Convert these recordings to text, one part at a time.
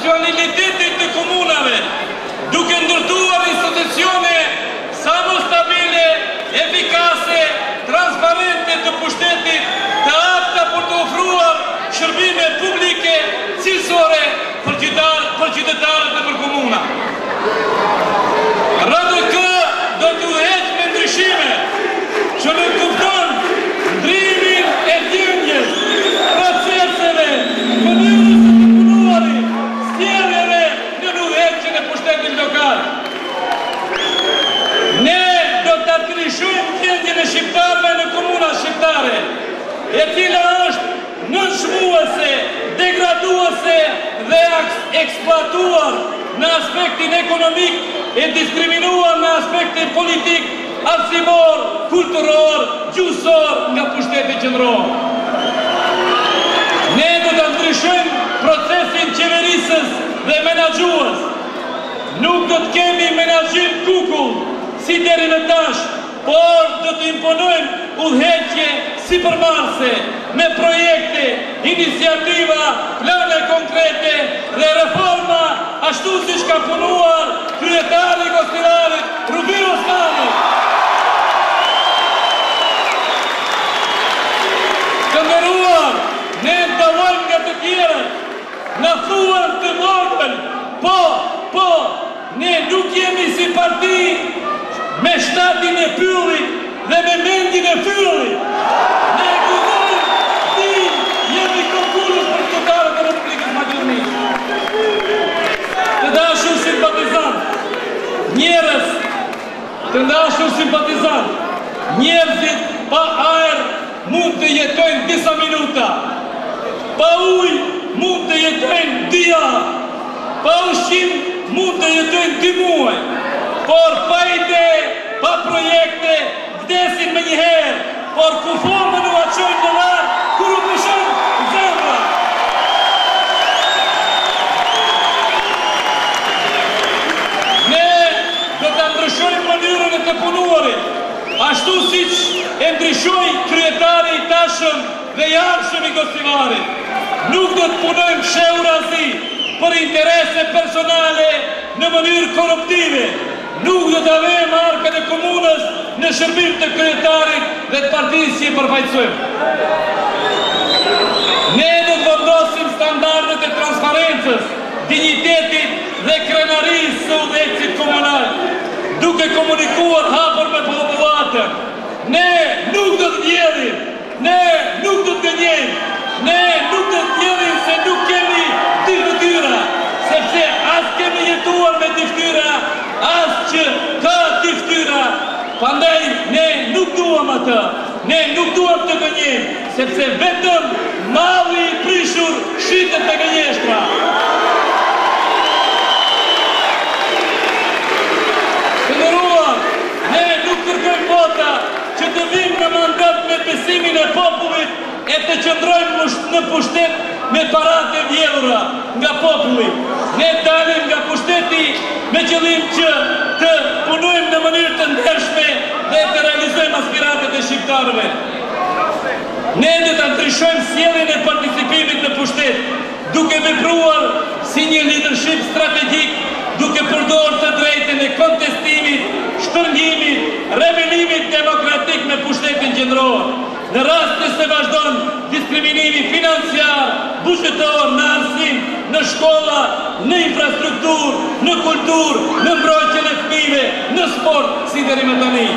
funksionalitetit të komunave, duke ndërtuar institucione sa më stabile, efikase, transparente të pushtetit, të apta për të ofruar shërbime publike cilësore për qytetarët e për komuna. RDK do të udhëheq me ndryshime që nuk kupton ndrimin e gjendjes, proceseve, mënyrës së të punuarit, sjelljeve në udhëheqjen e pushtetit lokal. Ne do të ndryshojmë gjendjen e shqiptarëve në komuna shqiptare, e cila është nënshmuese, degraduese dhe eksploatuar në aspektin ekonomik e diskriminuar në aspektin politik, arsimor, kulturor, gjusor nga pushteti qendror. Ne do të ndryshojmë procesin qeverisës dhe menaxhues. Nuk do të kemi menaxhim kukull si deri më tash, por do të imponojmë udhëheqje sipërmarrëse me projekte, iniciativa, plane konkrete dhe reforma ashtu siç ka punuar kryetari i Gostivarit Rubin Osmani. Të nderuar, ne ndalojmë nga të tjerët, na thuan të vogël, po, ne nuk jemi si parti me shtatin e pyllit dhe me mendin e fyllit. Ne gëzojmë ti jemi konkurës për qytetarët e Republikës Maqedonisë. Të dashur simpatizant, njerëzit pa ajër mund të jetojnë disa minuta, pa ujë mund të jetojnë 2 javë, pa ushqim mund të jetojnë 2 muaj, por pa ide, pa projekte, vdesin me njëherë, por ku formën u aqojnë në lartë, kur u pëshën zemra. Ne do të ndryshojmë mënyrën e të punuarit, ashtu siç e ndryshoi kryetari i tashëm dhe i ardhshëm i Gostivarit. Nuk do të punojmë shehurazi për interese personale në mënyrë korruptive. Nuk do të avejmë markën e komunës në shërbim të kryetarit dhe të partisë që i përfaqësojmë. Ne do të vendosim standardet e transparencës, dignitetit dhe krenarisë së udhëheqësit komunal, duke komunikuar hapur me popullatën. Ne nuk do të ndjellim, ne nuk do të gënjejmë, ne nuk do të ndjellim se nuk kemi diktatura, sepse as kemi jetuar me diktatura, as që ka diktatura. Prandaj ne nuk duam atë, ne nuk duam të gënjejmë, sepse vetëm malli i prishur shitet te gënjeshtra. Të nderuar, ne nuk kërkojmë vota që të vimë në mandat me besimin e popullit e të qëndrojmë në pushtet me paratë e vjedhura nga populli. Ne dalim nga pushteti me qëllim që të punojmë në mënyrë të ndershme dhe të realizojmë aspiratet e shqiptarëve. Ne do të ndryshojmë sjelljen e participimit në pushtet, duke vepruar si një leadership strategjik, duke përdorur të drejtën e kontestimit, shpërndimit, rebelimit demokratik me pushtetin qendror. Në rast nëse vazhdon diskriminimi financiar, buxhetor, në arsim, në shkolla, në infrastrukturë, në kulturë, në mbrojtjen e fëmijëve, në sport, si deri më tani.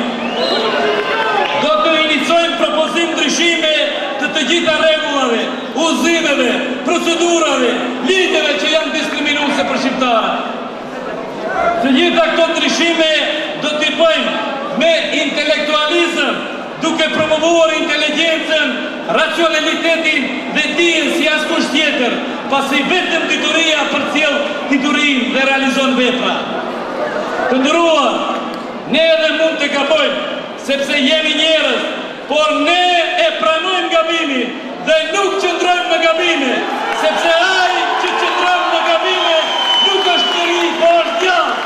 Do të iniciojmë propozim ndryshime të gjitha rregullave, udhëzimeve, procedurave, ligjeve që janë diskriminuese për shqiptarët. Të gjitha këto ndryshime do t'i bëjmë me intelektualizëm, duke promovuar inteligjencën, racionalitetin dhe dijen si askush tjetër, pasi vetëm dituria përcjell diturinë dhe realizon vepra. Të nderuar, ne edhe mund të gabojmë, sepse jemi njerëz, por ne e pranojmë gabimin dhe nuk qëndrojmë në gabime, sepse ai që qëndron në gabime nuk është njeri, por është djalë.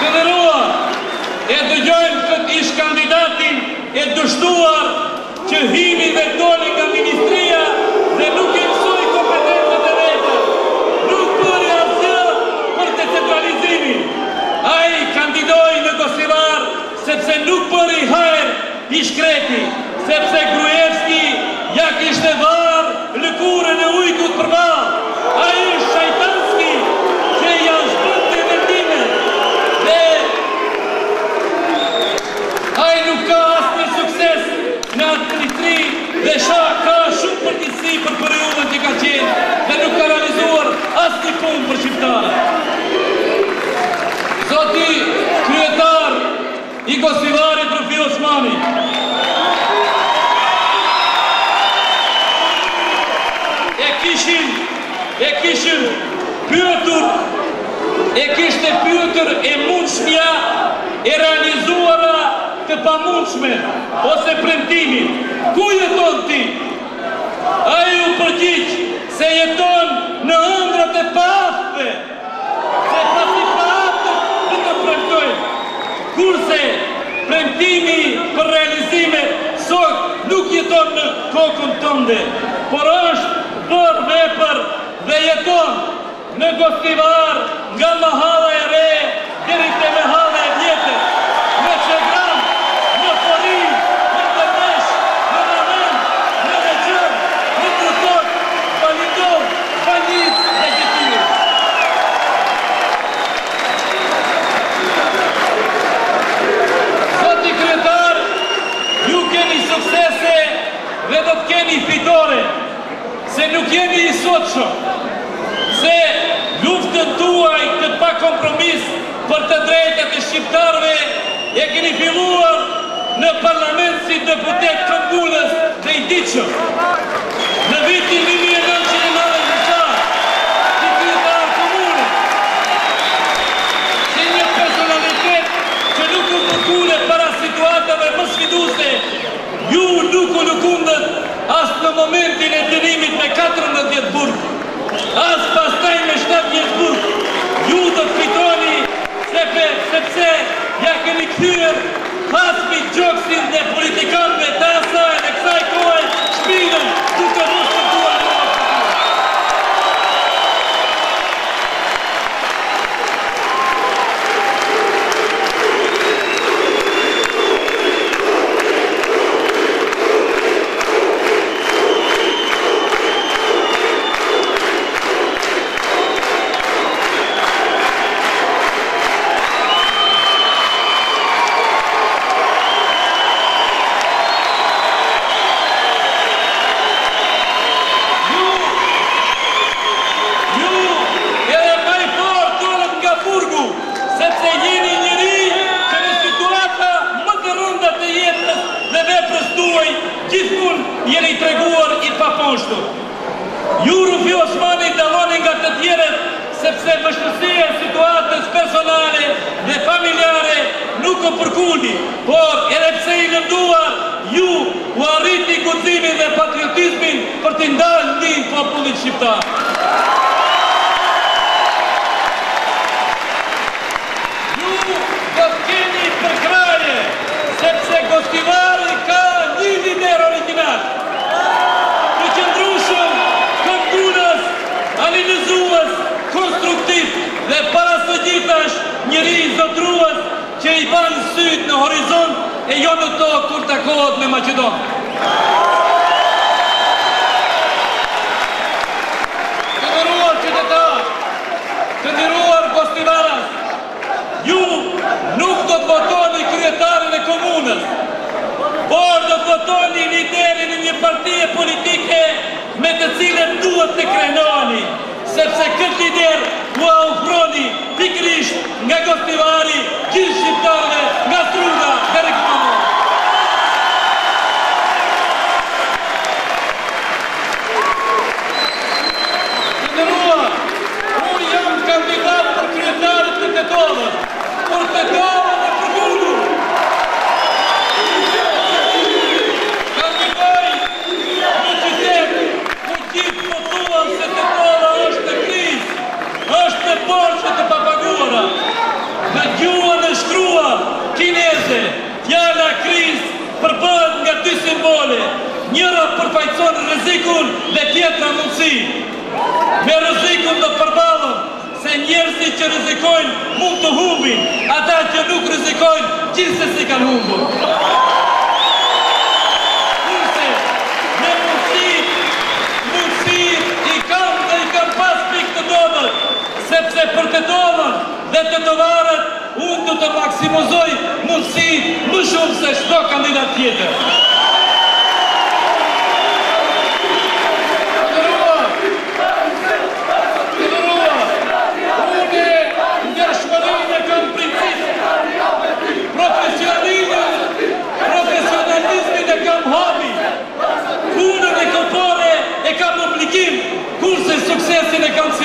Të nderuar, e dëgjojmë këtë ish kandidatin e dështuar që hini dhe doli nga ministria dhe nuk shkreti, sepse Gruevski ja kishte varë lëkurën e ujkut përballë. Ai është shajtanski që janë shpëtë vendime dhe ai nuk ka asnjë sukses në administri dhe ka shumë përgjegjësi për periudhën që ka qenë dhe nuk ka realizuar asnjë punë për shqiptarët. Zoti kryetar i Gostivarit Rufi Osmani, kishte pyetur e mundshmja e realizuara të pamundshme ose premtimin. Ku jeton ti? Ai u përgjigj se jeton në ëndrat e paaftëve, se pasi paaftët nuk të premtojnë. Kurse premtimi për realizime sot nuk jeton në kokën tënde, por është bërë vepër dhe jeton në Gostivar nga mahalla e re deri te mahalla e vjetër, në Çegran, në Porin, në Tërmesh, në Ramen, në Veçër, në Turkot, Balitor, Banis dhe Gjetiri. Zoti kryetar, ju keni suksese dhe do të keni fitore, se nuk jeni i sotshëm, se luftën tuaj të pa kompromis për të drejtat e shqiptarëve e keni filluar në parlament si deputet këmbulës dhe i ditshëm. Në vitin 1990, si kryetar komune, si një personalitet që nuk u përkure para situatave më sfiduese, ju nuk u lëkundët as në momentin e dënimit me 14 burg, as pastaj me 7 burg. Ju do të fitoni sepse ja keni kthyer haspi gjoksin dhe politikanëve të asaj dhe kësaj kohe shpinën duke mos përtuar në Ju Rufi Osmani dalloni nga të tjerët sepse vështirësia e situatës personale dhe familjare nuk u përkulli, por edhe pse i lënduar, ju u arriti guximin dhe patriotizmin për t'i ndalë ndin popullit shqiptar. Ju do të keni përkraje, sepse Gostivari ka një lider original, të qëndrueshëm, këmbulës, analizues, konstruktiv dhe para së gjithash njëri zotrues që i ban syt në horizont e jo në tokë kur takohet me Maqedonë. Të nderuar qytetarë, të nderuar gostivaras, ju nuk do të votoni kryetarin e komunës, por do të votoni liderin e një partie politike me të cilën duhet të krenoheni, sepse këtë lider u ofroni pikërisht nga Gostivari, gjithë shqiptarëve, nga Struga deri në Kramon. Të nderuar, unë jam kandidat për kryetarit të Tetovës, për Tetovën e përgulur. Kandidoj në qytet ku gjithë po thuan se Tetova është në krizë, është në borxhe të papaguara. Në gjuhën e shkruar kineze, fjala krizë përbëhet nga dy simbole. Njëra përfaqëson rrezikun dhe tjetra mundësi. Me rrezikun do të përballen se njerëzit që rrezikojnë mund të humbin, ata që nuk rrezikojnë gjithsesi kanë humbur. të dolën dhe të tovarët, unë du të maksimizoj mundësi më shumë se çdo kandidat tjetër. Profesionalizmin e kam habi, punën e këpore e kam obligim, kurse suksesin e kam si